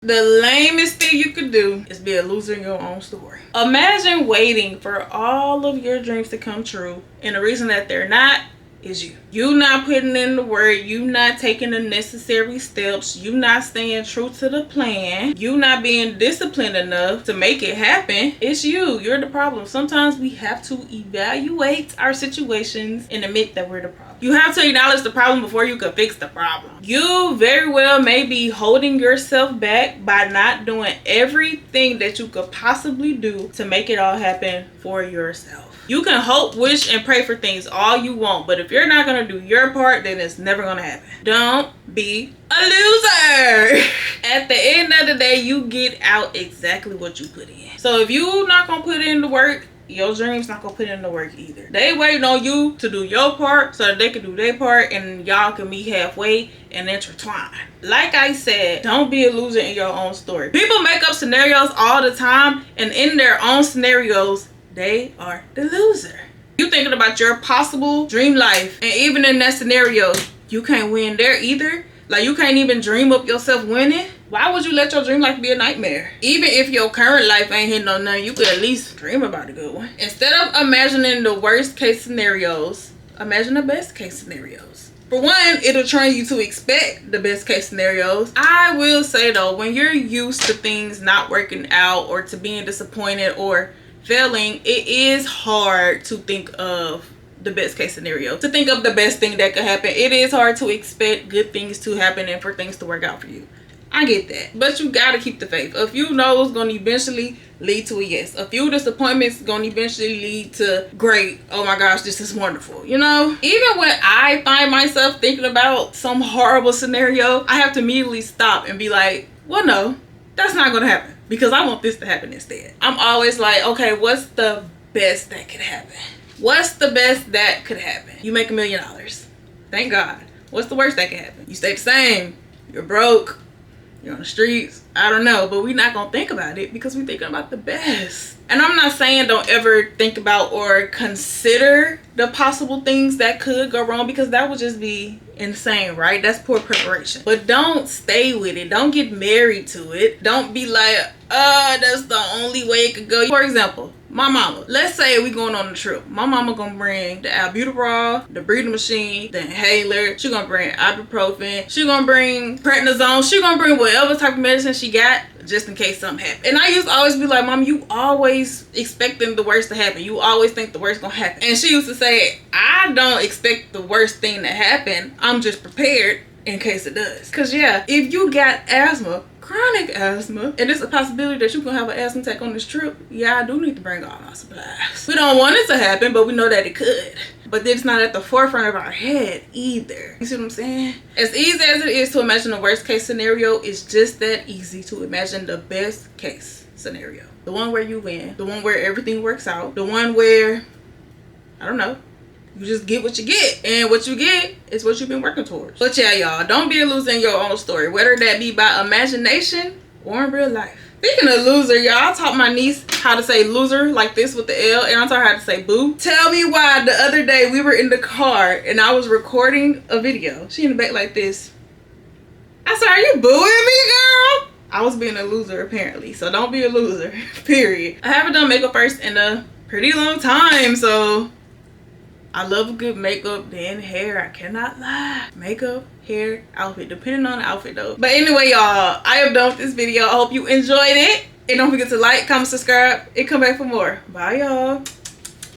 The lamest thing you could do is be a loser in your own story. Imagine waiting for all of your dreams to come true, and the reason that they're not is you. You not putting in the work, you not taking the necessary steps, you not staying true to the plan, you not being disciplined enough to make it happen. It's you. You're the problem. Sometimes we have to evaluate our situations and admit that we're the problem. You have to acknowledge the problem before you can fix the problem. You very well may be holding yourself back by not doing everything that you could possibly do to make it all happen for yourself. You can hope, wish, and pray for things all you want, but if you're not going to do your part, then it's never going to happen. Don't be a loser. At the end of the day, you get out exactly what you put in. So if you're not going to put in the work, your dream's not gonna put in the work either. They waiting on you to do your part so that they can do their part and y'all can meet halfway and intertwine. Like I said, don't be a loser in your own story. People make up scenarios all the time, and in their own scenarios, they are the loser. You thinking about your possible dream life, and even in that scenario, you can't win there either. Like, you can't even dream up yourself winning. Why would you let your dream life be a nightmare? Even if your current life ain't hitting on nothing, you could at least dream about a good one. Instead of imagining the worst case scenarios, imagine the best case scenarios. For one, it'll train you to expect the best case scenarios. I will say though, when you're used to things not working out or to being disappointed or failing, it is hard to think of the best case scenario, to think of the best thing that could happen. It is hard to expect good things to happen and for things to work out for you. I get that, but you gotta keep the faith. A few no's gonna eventually lead to a yes. A few disappointments gonna eventually lead to great, oh my gosh, this is wonderful. You know, even when I find myself thinking about some horrible scenario, I have to immediately stop and be like, well, no, that's not gonna happen, because I want this to happen instead. I'm always like, okay, what's the best that could happen? What's the best that could happen? You make $1 million. Thank God. What's the worst that could happen? You stay the same. You're broke. You're on the streets. I don't know, but we're not gonna think about it because we're thinking about the best. And I'm not saying don't ever think about or consider the possible things that could go wrong, because that would just be insane, right? That's poor preparation. But don't stay with it. Don't get married to it. Don't be like, that's the only way it could go. For example, my mama, let's say we going on a trip. My mama gonna bring the albuterol, the breathing machine, the inhaler. She gonna bring ibuprofen. She gonna bring prednisone. She gonna bring whatever type of medicine she got, just in case something happens. And I used to always be like, Mom, you always expecting the worst to happen. You always think the worst gonna happen. And she used to say, I don't expect the worst thing to happen. I'm just prepared in case it does. Cause yeah, if you got asthma, chronic asthma, and it's a possibility that you can have an asthma attack on this trip, yeah, I do need to bring all my supplies. We don't want it to happen, but we know that it could. But it's not at the forefront of our head either. You see what I'm saying? As easy as it is to imagine the worst case scenario, it's just that easy to imagine the best case scenario. The one where you win. The one where everything works out. The one where, I don't know, you just get what you get, and what you get is what you've been working towards. But yeah, y'all, don't be a loser in your own story, whether that be by imagination or in real life. Speaking of loser, y'all, I taught my niece how to say loser like this with the L, and I taught her how to say boo. Tell me why the other day we were in the car and I was recording a video. She in the back like this. I said, are you booing me, girl? I was being a loser apparently, so don't be a loser, period. I haven't done makeup first in a pretty long time, so I love a good makeup, then hair. I cannot lie. Makeup, hair, outfit, depending on the outfit though. But anyway, y'all, I am done with this video. I hope you enjoyed it. And don't forget to like, comment, subscribe, and come back for more. Bye, y'all.